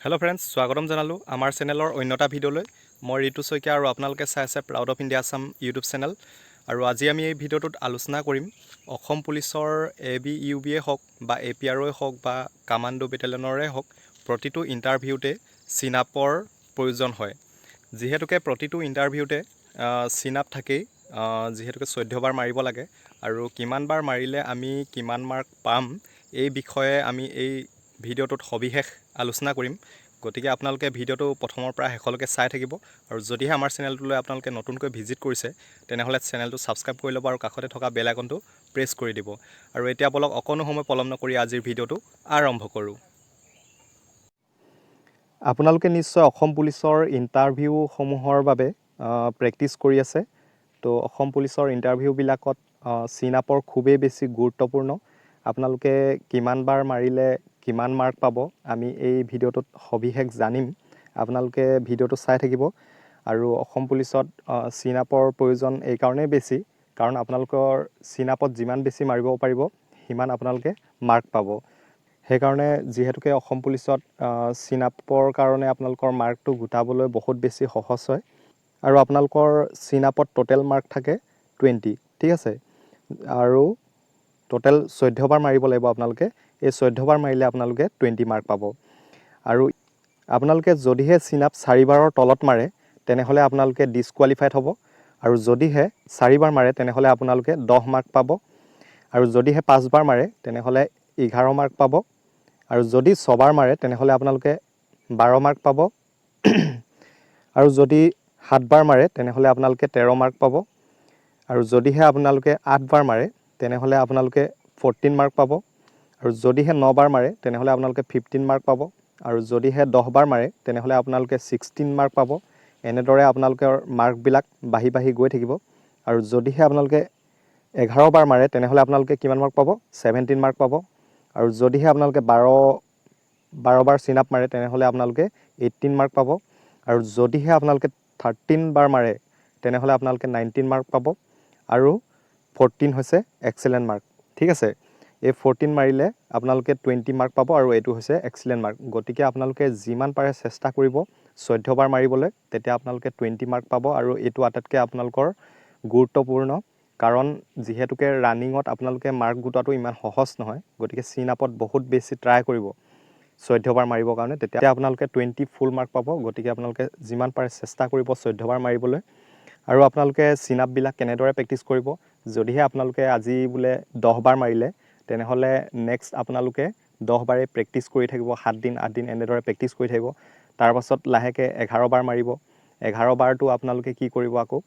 Hello' friends, স্বাগতম জনালোঁ আমাৰ চেনেলৰ অন্যটা ভিডিঅ'লৈ। মই ঋতু শইকীয়া আৰু আপোনালোকে চাই আছে proud of India Assam YouTube channel. আৰু আজি আমি এই ভিডিঅ'টোত আলোচনা কৰিম অসম পুলিচৰ ABUBয়ে হওক বা APRয়ে হওক বা কামাণ্ডো বেটেলিয়নৰে হওক, প্ৰতিটো ইণ্টাৰভিউতে চিন আপৰ প্ৰয়োজন হয়। যিহেতুকে প্ৰতিটো ইণ্টাৰভিউতে চিন আপ থাকেই, যিহেতুকে 14 বাৰ মাৰিব লাগে আৰু কিমান বাৰ মাৰিলে আমি কিমান মাৰ্ক পাম এই বিষয়ে আমি এই ভিডিঅ'টোত সবিশেষ আলোচনা কৰিম। গতিকে আপোনালোকে ভিডিঅ'টো প্ৰথমৰ পৰা শেষলৈকে চাই থাকিব। আৰু যদিহে আমাৰ চেনেলটোলৈ আপোনালোকে নতুনকৈ ভিজিট কৰিছে তেনেহ'লে চেনেলটো ছাবস্ক্ৰাইব কৰি ল'ব আৰু কাষতে থকা বেল আইকনটো প্ৰেছ কৰি দিব। আৰু এতিয়া বলক অকণো সময় পলম নকৰি আজিৰ ভিডিঅ'টো আৰম্ভ কৰোঁ। আপোনালোকে নিশ্চয় অসম পুলিচৰ ইণ্টাৰভিউসমূহৰ বাবে প্ৰেক্টিছ কৰি আছে। তো অসম পুলিচৰ ইণ্টাৰভিউবিলাকত চিন আপৰ খুবেই বেছি গুৰুত্বপূৰ্ণ। আপোনালোকে কিমান বাৰ মাৰিলে কিমান মাৰ্ক পাব আমি এই ভিডিঅ'টোত সবিশেষ জানিম। আপোনালোকে ভিডিঅ'টো চাই থাকিব। আৰু অসম পুলিচত চিন আপৰ প্ৰয়োজন এইকাৰণেই বেছি, কাৰণ আপোনালোকৰ চিন আপত যিমান বেছি মাৰিব পাৰিব সিমান আপোনালোকে মাৰ্ক পাব। সেইকাৰণে যিহেতুকে অসম পুলিচত চিন আপৰ কাৰণে আপোনালোকৰ মাৰ্কটো গোটাবলৈ বহুত বেছি সহজ হয়। আৰু আপোনালোকৰ চিন আপত টোটেল মাৰ্ক থাকে 20, ঠিক আছে। আৰু টোটেল 14 বাৰ মাৰিব লাগিব আপোনালোকে। এই 14 বাৰ মাৰিলে আপোনালোকে 20 মাৰ্ক পাব। আৰু আপোনালোকে যদিহে চিন আপ 4 বাৰৰ তলত মাৰে তেনেহ'লে আপোনালোকে ডিছকুৱালিফাইড হ'ব। আৰু যদিহে 4 বাৰ মাৰে তেনেহ'লে আপোনালোকে 10 মাৰ্ক পাব। আৰু যদিহে 5 বাৰ মাৰে তেনেহ'লে 11 মাৰ্ক পাব। আৰু যদি 6 বাৰ মাৰে তেনেহ'লে আপোনালোকে 12 মাৰ্ক পাব। আৰু যদি 7 বাৰ মাৰে তেনেহ'লে আপোনালোকে 13 মাৰ্ক পাব। আৰু যদিহে আপোনালোকে 8 বাৰ মাৰে তেনেহ'লে আপোনালোকে 14 মাৰ্ক পাব। আৰু যদিহে 9 বাৰ মাৰে তেনেহ'লে আপোনালোকে 15 মাৰ্ক পাব। আৰু যদিহে 10 বাৰ মাৰে তেনেহ'লে আপোনালোকে 16 মাৰ্ক পাব। এনেদৰে আপোনালোকৰ মাৰ্কবিলাক বাঢ়ি বাঢ়ি গৈ থাকিব। আৰু যদিহে আপোনালোকে 11 বাৰ মাৰে তেনেহ'লে আপোনালোকে কিমান মাৰ্ক পাব? 17 মাৰ্ক পাব। আৰু যদিহে আপোনালোকে 12 বাৰ চিন আপ মাৰে তেনেহ'লে আপোনালোকে 18 মাৰ্ক পাব। আৰু যদিহে আপোনালোকে 13 বাৰ মাৰে তেনেহ'লে আপোনালোকে 19 মাৰ্ক পাব। আৰু 14 হৈছে এক্সেলেণ্ট মাৰ্ক, ঠিক আছে। এই 14 মাৰিলে আপোনালোকে 20 মাৰ্ক পাব আৰু এইটো হৈছে এক্সিলেণ্ট মাৰ্ক। গতিকে আপোনালোকে যিমান পাৰে চেষ্টা কৰিব 14 বাৰ মাৰিবলৈ, তেতিয়া আপোনালোকে 20 মাৰ্ক পাব। আৰু এইটো আটাইতকৈ আপোনালোকৰ গুৰুত্বপূৰ্ণ, কাৰণ যিহেতুকে ৰানিঙত আপোনালোকে মাৰ্ক গোটোৱাটো ইমান সহজ নহয়। গতিকে চিন আপত বহুত বেছি ট্ৰাই কৰিব 14 বাৰ মাৰিবৰ কাৰণে, তেতিয়া আপোনালোকে 20 ফুল মাৰ্ক পাব। গতিকে আপোনালোকে যিমান পাৰে চেষ্টা কৰিব 14 বাৰ মাৰিবলৈ। আৰু আপোনালোকে চিন আপবিলাক কেনেদৰে প্ৰেক্টিছ কৰিব, যদিহে আপোনালোকে আজি বোলে 10 বাৰ মাৰিলে তেনেহ'লে নেক্সট আপোনালোকে 10 বাৰে প্ৰেক্টিছ কৰি থাকিব। 7 দিন 8 দিন এনেদৰে প্ৰেক্টিছ কৰি থাকিব। তাৰপাছত লাহেকৈ 11 বাৰ মাৰিব। 11 বাৰটো আপোনালোকে কি কৰিব, আকৌ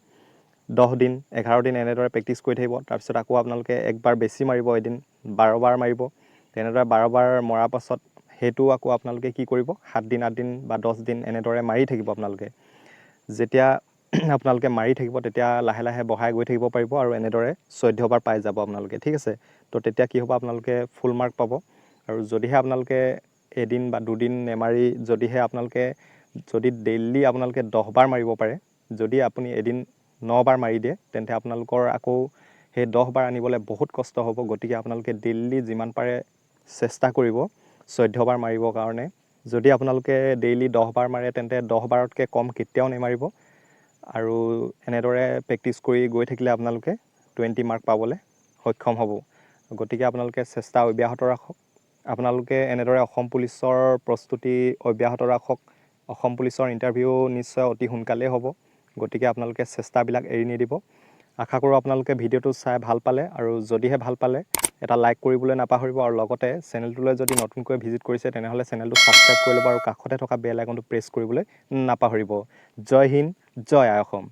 10 দিন 11 দিন এনেদৰে প্ৰেক্টিছ কৰি থাকিব। তাৰপিছত আকৌ আপোনালোকে একবাৰ বেছি মাৰিব, এদিন 12 বাৰ মাৰিব। তেনেদৰে 12 বাৰ মৰাৰ পাছত সেইটো আকৌ আপোনালোকে কি কৰিব, 7 দিন 8 দিন বা 10 দিন এনেদৰে মাৰি থাকিব আপোনালোকে। যেতিয়া আপোনালোকে মাৰি থাকিব তেতিয়া লাহে লাহে বঢ়াই গৈ থাকিব পাৰিব। আৰু এনেদৰে 14 বাৰ পাই যাব আপোনালোকে, ঠিক আছে। তো তেতিয়া কি হ'ব, আপোনালোকে ফুল মাৰ্ক পাব। আৰু যদিহে আপোনালোকে এদিন বা দুদিন নেমাৰি যদিহে আপোনালোকে ডেইলি আপোনালোকে 10 বাৰ মাৰিব পাৰে, যদি আপুনি এদিন 9 বাৰ মাৰি দিয়ে তেন্তে আপোনালোকৰ আকৌ সেই 10 বাৰ আনিবলৈ বহুত কষ্ট হ'ব। গতিকে আপোনালোকে ডেইলি যিমান পাৰে চেষ্টা কৰিব 14 বাৰ মাৰিবৰ কাৰণে। যদি আপোনালোকে ডেইলি 10 বাৰ মাৰে তেন্তে 10 বাৰতকৈ কম কেতিয়াও নেমাৰিব। আৰু এনেদৰে প্ৰেক্টিছ কৰি গৈ থাকিলে আপোনালোকে 20 মাৰ্ক পাবলৈ সক্ষম হ'ব। গতিকে আপোনালোকে চেষ্টা অব্যাহত ৰাখক। আপোনালোকে এনেদৰে অসম পুলিচৰ প্ৰস্তুতি অব্যাহত ৰাখক। অসম পুলিচৰ ইণ্টাৰভিউ নিশ্চয় অতি সোনকালেই হ'ব। গতিকে আপোনালোকে চেষ্টাবিলাক এৰি নিদিব। আশা কৰোঁ আপোনালোকে ভিডিঅ'টো চাই ভাল পালে। আৰু যদিহে ভাল পালে এটা লাইক কৰিবলৈ নাপাহৰিব। আৰু লগতে চেনেলটোলৈ যদি নতুনকৈ ভিজিট কৰিছে তেনেহ'লে চেনেলটো ছাবস্ক্ৰাইব কৰি ল'ব আৰু কাষতে থকা বেল আইকনটো প্ৰেছ কৰিবলৈ নাপাহৰিব। জয় হিন্দ, জয় আই অসম।